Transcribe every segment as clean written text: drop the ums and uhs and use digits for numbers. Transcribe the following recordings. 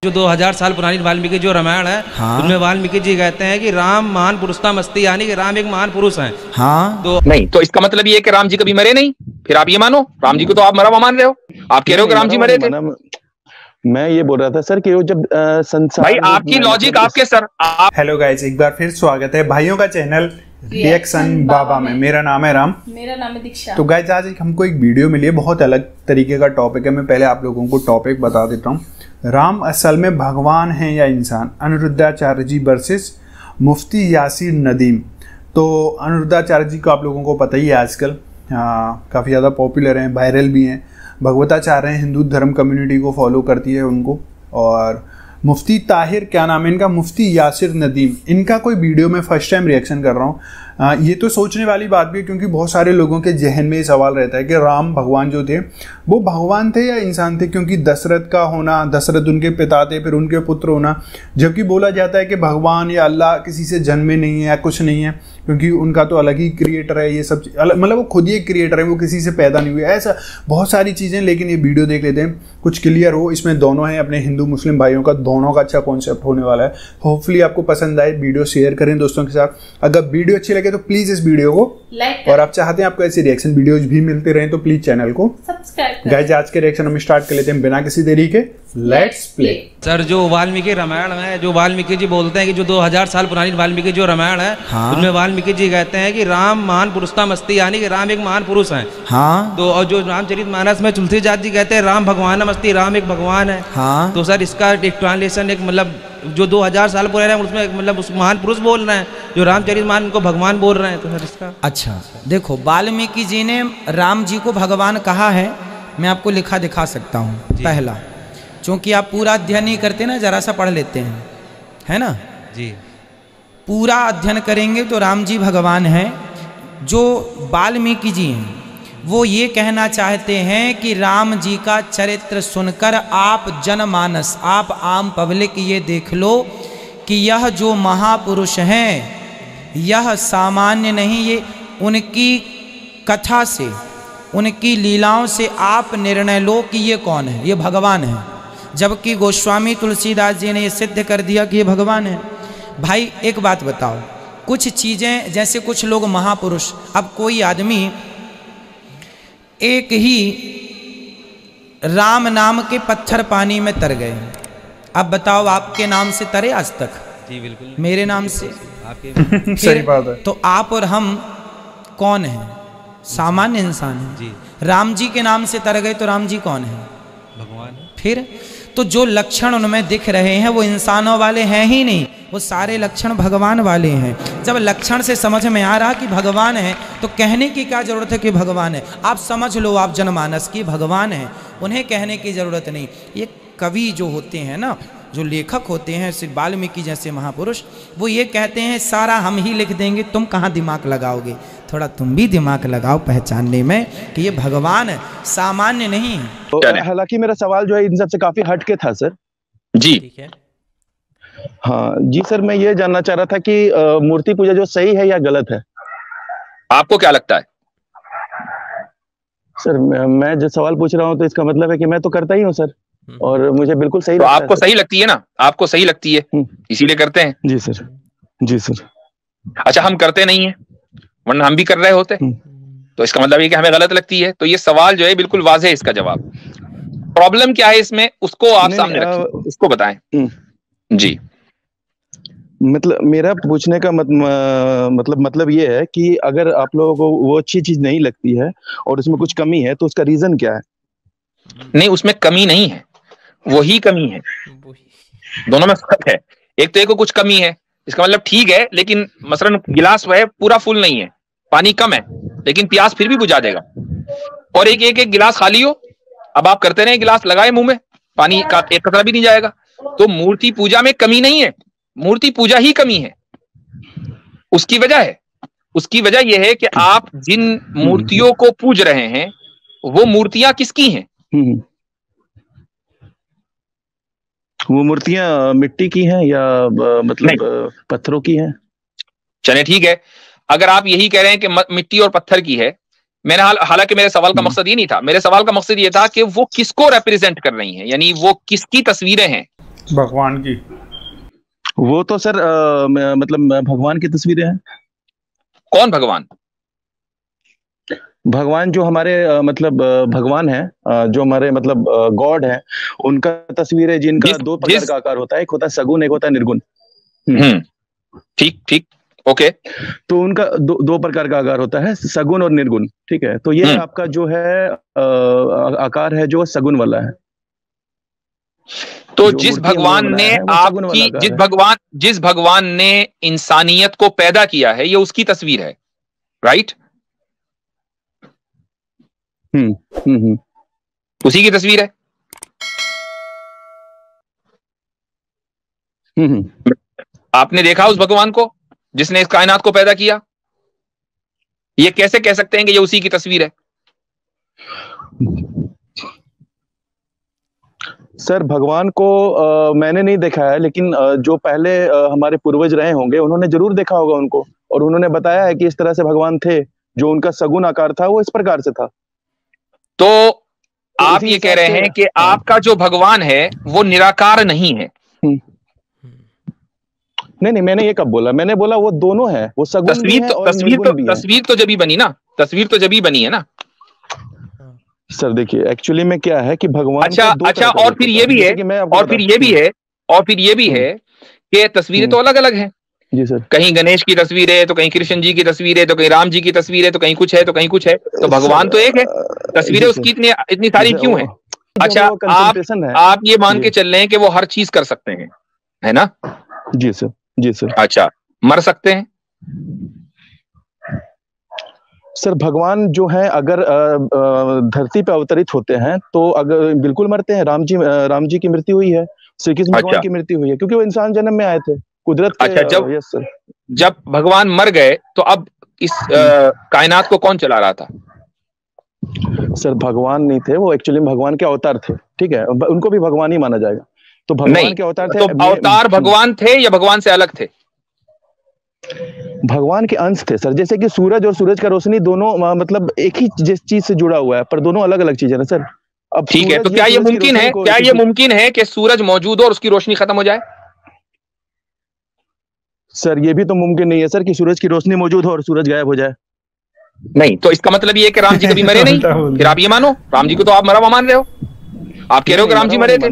जो 2000 साल पुरानी वाल्मीकि जो रामायण है, हाँ। उसमें वाल्मीकि जी कहते हैं कि राम महान पुरुषता मस्ती, यानी कि राम एक महान पुरुष हैं। हाँ तो नहीं, तो इसका मतलब ये है कि राम जी कभी मरे नहीं। फिर आप ये मानो, राम जी को तो आप मरा हुआ मान रहे हो। आप कह रहे हो कि राम जी मरे थे। मैं ये बोल रहा था सर कि वो जब संसार भाई आपकी लॉजिक आपके सर आप हेलो गाइस, एक बार फिर स्वागत है भाइयों का चैनल रिएक्शन बाबा में। मेरा नाम है राम, मेरा नाम है दीक्षा। तो गाइस आज हमको एक वीडियो मिली है, बहुत अलग तरीके का टॉपिक है। मैं पहले आप लोगों को टॉपिक बता देता हूँ। राम असल में भगवान हैं या इंसान? अनिरुद्धाचार्य जी वर्सेस मुफ्ती यासिर नदीम। तो अनिरुद्धाचार्य जी को आप लोगों को पता ही है, आजकल काफ़ी ज़्यादा पॉपुलर हैं, वायरल भी हैं। भगवताचार्य हैं, हिंदू धर्म कम्युनिटी को फॉलो करती है उनको। और मुफ्ती ताहिर, क्या नाम है इनका, मुफ्ती यासिर नदीम, इनका कोई वीडियो में फर्स्ट टाइम रिएक्शन कर रहा हूँ। ये तो सोचने वाली बात भी है, क्योंकि बहुत सारे लोगों के जहन में ये सवाल रहता है कि राम भगवान जो थे वो भगवान थे या इंसान थे, क्योंकि दशरथ का होना, दशरथ उनके पिता थे, फिर उनके पुत्र होना, जबकि बोला जाता है कि भगवान या अल्लाह किसी से जन्मे नहीं है या कुछ नहीं है, क्योंकि उनका तो अलग ही क्रिएटर है। ये सब मतलब वो खुद ही एक क्रिएटर है, वो किसी से पैदा नहीं हुए, ऐसा बहुत सारी चीज़ें। लेकिन ये वीडियो देख लेते हैं, कुछ क्लियर हो। इसमें दोनों हैं, अपने हिंदू मुस्लिम भाइयों का दोनों का अच्छा कॉन्सेप्ट होने वाला है। होपफुली आपको पसंद आए। वीडियो शेयर करें दोस्तों के साथ। अगर वीडियो अच्छी लगे तो प्लीज़ इस वीडियो को लाइक, और आप चाहते हैं आपको ऐसे रिएक्शन वीडियोज भी मिलते रहें तो प्लीज चैनल को सब्सक्राइब। गाइस आज के रिएक्शन हम स्टार्ट कर लेते हैं बिना किसी देरी के। Let's play. सर जो वाल्मीकि रामायण है, जो वाल्मीकि जी बोलते हैं कि जो 2000 साल पुरानी वाल्मीकि जो रामायण है, हाँ। उसमें वाल्मीकि जी कहते हैं कि राम महान पुरुषता मस्ती, यानी कि राम एक महान पुरुष हैं। हाँ तो और जो रामचरितमानस में तुलसीदास जी कहते हैं राम भगवान मस्ती, राम एक भगवान है। हाँ तो सर इसका एक ट्रांसलेशन, एक मतलब जो 2000 साल पुराना है उसमें मतलब उस महान पुरुष बोल रहे हैं, जो रामचरितमानस उनको भगवान बोल रहे हैं। तो सर इसका अच्छा देखो, वाल्मीकि जी ने राम जी को भगवान कहा है। मैं आपको लिखा दिखा सकता हूँ। पहला, क्योंकि आप पूरा अध्ययन नहीं करते ना, जरा सा पढ़ लेते हैं, है ना जी। पूरा अध्ययन करेंगे तो राम जी भगवान हैं। जो वाल्मीकि जी हैं वो ये कहना चाहते हैं कि राम जी का चरित्र सुनकर आप जनमानस, आप आम पब्लिक ये देख लो कि यह जो महापुरुष हैं यह सामान्य नहीं, ये उनकी कथा से, उनकी लीलाओं से आप निर्णय लो कि ये कौन है, ये भगवान है। जबकि गोस्वामी तुलसीदास जी ने ये सिद्ध कर दिया कि ये भगवान है। भाई एक बात बताओ, कुछ चीज़ें जैसे कुछ लोग महापुरुष, अब कोई आदमी एक ही राम नाम के पत्थर पानी में तर गए, अब बताओ आपके नाम से तरे आज तक? जी बिल्कुल, मेरे नाम से आपके सही बात है। तो आप और हम कौन हैं? सामान्य इंसान हैं। जी, राम जी के नाम से तर गए तो राम जी कौन है? भगवान है। फिर तो जो लक्षण उनमें दिख रहे हैं वो इंसानों वाले हैं ही नहीं, वो सारे लक्षण भगवान वाले हैं। जब लक्षण से समझ में आ रहा कि भगवान है तो कहने की क्या ज़रूरत है कि भगवान है? आप समझ लो, आप जनमानस की भगवान है, उन्हें कहने की ज़रूरत नहीं। ये कवि जो होते हैं ना, जो लेखक होते हैं, सिर्फ वाल्मीकि जैसे महापुरुष, वो ये कहते हैं सारा हम ही लिख देंगे, तुम कहाँ दिमाग लगाओगे? थोड़ा तुम भी दिमाग लगाओ पहचानने में कि ये भगवान है, सामान्य नहीं है। तो हालांकि मेरा सवाल जो है इन सबसे काफी हटके था सर। जी ठीक है। हाँ जी सर, मैं ये जानना चाह रहा था कि मूर्ति पूजा जो सही है या गलत है? आपको क्या लगता है? सर मैं जो सवाल पूछ रहा हूँ तो इसका मतलब है कि मैं तो करता ही हूँ सर, और मुझे बिल्कुल सही तो लगता आपको है। सही लगती है ना, आपको सही लगती है इसीलिए करते हैं। जी सर, जी सर। अच्छा, हम करते नहीं है, वरना हम भी कर रहे होते, तो इसका मतलब ये कि हमें गलत लगती है। तो ये सवाल जो है बिल्कुल वाज़ेह है इसका जवाब। प्रॉब्लम क्या है इसमें, उसको आप सामने रखिए, उसको बताएं। जी, मतलब मेरा पूछने का मतलब ये है कि अगर आप लोगों को वो अच्छी चीज नहीं लगती है और उसमें कुछ कमी है तो उसका रीजन क्या है? नहीं उसमें कमी नहीं है, वही कमी है, दोनों में फर्क है। एक तो एक को कुछ कमी है, इसका मतलब ठीक है, लेकिन मसलन गिलास वह पूरा फुल नहीं है, पानी कम है, लेकिन प्यास फिर भी बुझा देगा। और एक गिलास खाली हो, अब आप करते रहे, गिलास लगाए मुंह में, पानी का एक कतरा भी नहीं जाएगा। तो मूर्ति पूजा में कमी नहीं है, मूर्ति पूजा ही कमी है। उसकी वजह है, उसकी वजह यह है कि आप जिन मूर्तियों को पूज रहे हैं वो मूर्तियां किसकी हैं? वो मूर्तियां मिट्टी की हैं या मतलब पत्थरों की हैं? चले ठीक है, अगर आप यही कह रहे हैं कि मिट्टी और पत्थर की है, मैंने हालांकि मेरे सवाल का मकसद ये नहीं था, मेरे सवाल का मकसद ये था कि वो किसको रिप्रेजेंट कर रही हैं, यानी वो किसकी तस्वीरें हैं। भगवान की? वो तो सर मतलब भगवान की तस्वीरें हैं। कौन भगवान? भगवान जो हमारे मतलब भगवान है, जो हमारे मतलब गॉड है, उनका तस्वीर है जिनका दो प्रकार का आकार होता है, एक होता है सगुण, एक होता है निर्गुण। ठीक ठीक, ओके। तो उनका दो प्रकार का आकार होता है, सगुण और निर्गुण। ठीक है, तो ये आपका जो है आकार है जो सगुण वाला है। तो जिस भगवान ने आपकी, जिस भगवान ने इंसानियत को पैदा किया है, ये उसकी तस्वीर है, राइट? उसी की तस्वीर है। आपने देखा उस भगवान को जिसने इस कायनात को पैदा किया? ये कैसे कह सकते हैं कि ये उसी की तस्वीर है? सर भगवान को मैंने नहीं देखा है, लेकिन जो पहले हमारे पूर्वज रहे होंगे उन्होंने जरूर देखा होगा उनको, और उन्होंने बताया है कि इस तरह से भगवान थे। जो उनका सगुण आकार था वो इस प्रकार से था। तो आप ये कह रहे हैं कि आपका जो भगवान है वो निराकार नहीं है? नहीं, मैंने ये कब बोला? मैंने बोला वो दोनों है, वो सगुण भी है और निर्गुण भी है। तस्वीर तो जब ही बनी ना, तस्वीर तो जब ही बनी है ना सर। देखिए एक्चुअली में क्या है कि भगवान अच्छा, और फिर ये भी है, और फिर ये भी है कि तस्वीरें तो अलग अलग हैं। जी सर। कहीं गणेश की तस्वीर है, तो कहीं कृष्ण जी की तस्वीर है, तो कहीं राम जी की तस्वीर है, तो कहीं कुछ है, तो कहीं कुछ है। तो भगवान तो एक है, तस्वीरें उसकी इतनी सारी क्यों है? अच्छा, आप ये मान के चल रहे हैं कि वो हर चीज कर सकते हैं, है ना? जी सर, जी सर। अच्छा, मर सकते हैं? सर भगवान जो है अगर धरती पे अवतरित होते हैं तो अगर बिल्कुल मरते हैं। राम जी की मृत्यु हुई है, श्री कृष्ण भगवान की मृत्यु हुई है, क्योंकि वो इंसान जन्म में आए थे कुदरत के। अच्छा, जब भगवान मर गए तो अब इस कायनात को कौन चला रहा था? सर भगवान नहीं थे वो, एक्चुअली भगवान के अवतार थे। ठीक है, उनको भी भगवान ही माना जाएगा। तो भगवान के अवतार थे। तो अवतार भगवान थे या भगवान से अलग थे? भगवान के अंश थे सर। जैसे कि सूरज और सूरज का रोशनी दोनों मतलब एक ही चीज से जुड़ा हुआ है, पर दोनों अलग अलग चीजें ना सर। अब ठीक है, तो क्या ये मुमकिन है कि सूरज मौजूद हो और उसकी रोशनी खत्म हो जाए? सर ये भी तो मुमकिन नहीं है सर कि सूरज की रोशनी मौजूद हो और सूरज गायब हो जाए। नहीं, तो इसका मतलब ये है कि राम जी कभी मरे नहीं? फिर आप ये मानो, राम जी को तो आप मरा हुआ मान रहे हो। आप कह रहे हो कि राम जी मरे थे।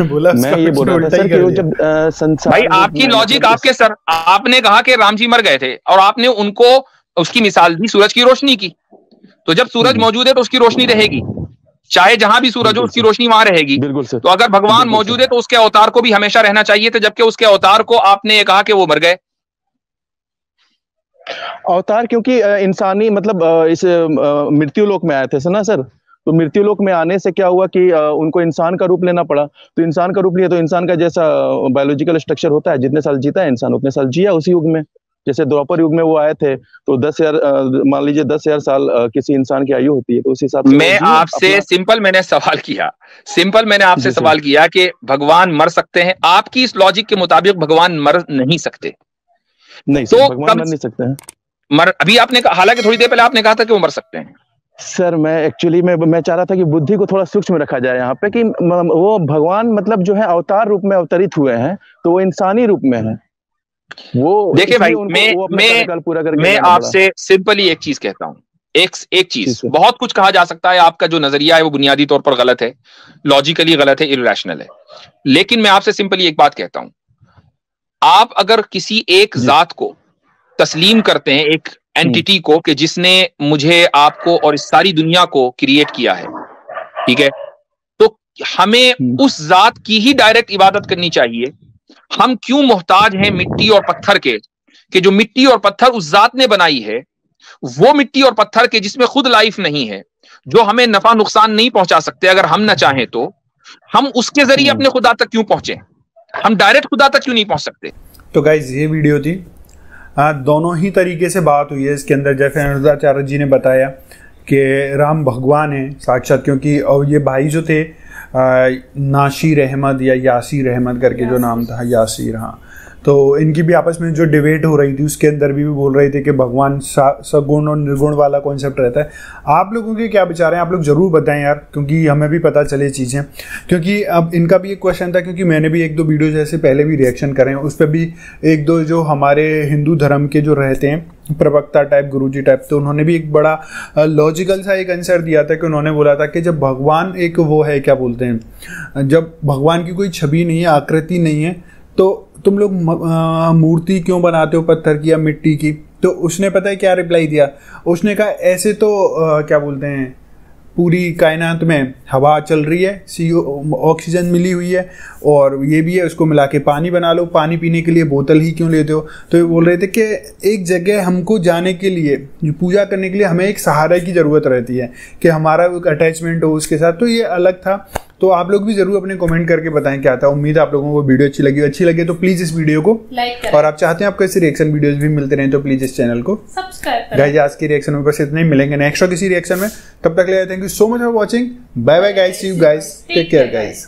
बोला मैं ये बोल रहा था सर कि जब संसार, भाई आपकी लॉजिक आपके सर, आपने कहा कि राम जी मर गए थे और आपने उनको उसकी मिसाल दी सूरज की रोशनी की। तो जब सूरज मौजूद है तो उसकी रोशनी रहेगी, चाहे जहां भी सूरज हो उसकी रोशनी वहां रहेगी। बिल्कुल सर। तो अगर भगवान मौजूद है तो उसके अवतार को भी हमेशा रहना चाहिए था, जबकि उसके अवतार को आपने ये कहा कि वो मर गए। अवतार क्योंकि इंसानी मतलब इस मृत्यु लोक में आए थे ना सर। तो मृत्यु लोक में आने से क्या हुआ कि उनको इंसान का रूप लेना पड़ा। तो इंसान का रूप लिया तो इंसान का जैसा बायोलॉजिकल स्ट्रक्चर होता है, जितने साल जीता है इंसान उतने साल जिया उसी युग में। जैसे द्वापर युग में वो आए थे तो 10,000 मान लीजिए 10,000 साल किसी इंसान की आयु होती है, तो उस हिसाब से मैं आपसे सिंपल मैंने आपसे सवाल किया कि भगवान मर सकते हैं? आपकी इस लॉजिक के मुताबिक भगवान मर नहीं सकते। नहीं तो भगवान मर नहीं सकते हैं। अभी आपने हालांकि थोड़ी देर पहले आपने कहा था कि वो मर सकते हैं। सर मैं एक्चुअली मैं चाह रहा था कि बुद्धि को थोड़ा सूक्ष्म रखा जाए यहाँ पे, कि वो भगवान मतलब जो है अवतार रूप में अवतरित हुए हैं, तो वो इंसानी रूप में है। वो देखिए भाई, मैं आपसे सिंपली एक चीज कहता हूँ, एक चीज। बहुत कुछ कहा जा सकता है, आपका जो नजरिया है वो बुनियादी तौर पर गलत है, लॉजिकली गलत है, इरैशनल है। लेकिन मैं आपसे सिंपली एक बात कहता हूं, आप अगर किसी एक जात को तस्लीम करते हैं, एक एंटिटी को, कि जिसने मुझे, आपको और इस सारी दुनिया को क्रिएट किया है, ठीक है, तो हमें उस जात की ही डायरेक्ट इबादत करनी चाहिए। हम क्यों मोहताज हैं मिट्टी और पत्थर के, कि जो मिट्टी और पत्थर उस जात ने बनाई है, वो मिट्टी और पत्थर के जिसमें खुद लाइफ नहीं है, जो हमें नफा नुकसान नहीं पहुंचा सकते, अगर हम ना चाहें तो हम उसके जरिए अपने खुदा तक क्यों पहुंचे? हम डायरेक्ट खुदा तक क्यों नहीं पहुंच सकते? तो गाइज ये वीडियो थी, दोनों ही तरीके से बात हुई है इसके अंदर। जैसे अनिरुद्धाचार्य जी ने बताया कि राम भगवान हैं साक्षात, क्योंकि और ये भाई जो थे नासिर अहमद या यासिर अहमद करके जो नाम था, यासिर, हाँ, तो इनकी भी आपस में जो डिबेट हो रही थी उसके अंदर भी बोल रहे थे कि भगवान सगुण और निर्गुण वाला कॉन्सेप्ट रहता है। आप लोगों के क्या विचार हैं, आप लोग ज़रूर बताएं यार, क्योंकि हमें भी पता चले चीज़ें। क्योंकि अब इनका भी एक क्वेश्चन था, क्योंकि मैंने भी 1-2 वीडियो जैसे पहले भी रिएक्शन करे हैं, उस पर भी 1-2 जो हमारे हिंदू धर्म के जो रहते हैं प्रवक्ता टाइप, गुरुजी टाइप, तो उन्होंने भी एक बड़ा लॉजिकल सा एक आंसर दिया था कि उन्होंने बोला था कि जब भगवान एक वो है, क्या बोलते हैं, जब भगवान की कोई छवि नहीं है, आकृति नहीं है, तो तुम लोग मूर्ति क्यों बनाते हो पत्थर की या मिट्टी की। तो उसने पता है क्या रिप्लाई दिया, उसने कहा ऐसे तो क्या बोलते हैं, पूरी कायनात में हवा चल रही है, ऑक्सीजन मिली हुई है और ये भी है, उसको मिला के पानी बना लो, पानी पीने के लिए बोतल ही क्यों लेते हो। तो ये बोल रहे थे कि एक जगह हमको जाने के लिए, पूजा करने के लिए हमें एक सहारा की ज़रूरत रहती है कि हमारा एक अटैचमेंट हो उसके साथ। तो ये अलग था। तो आप लोग भी जरूर अपने कमेंट करके बताएं क्या था। उम्मीद है आप लोगों को वीडियो अच्छी लगी तो प्लीज इस वीडियो को लाइक करें, और आप चाहते हैं आपको ऐसे रिएक्शन वीडियोस भी मिलते रहें तो प्लीज इस चैनल को सब्सक्राइब करें। गाइस आज की रिएक्शन में बस इतना ही, मिलेंगे नेक्स्ट किसी रिएक्शन में, तब तक ले thank you so much for watching, bye bye guys, see you guys, take care guys.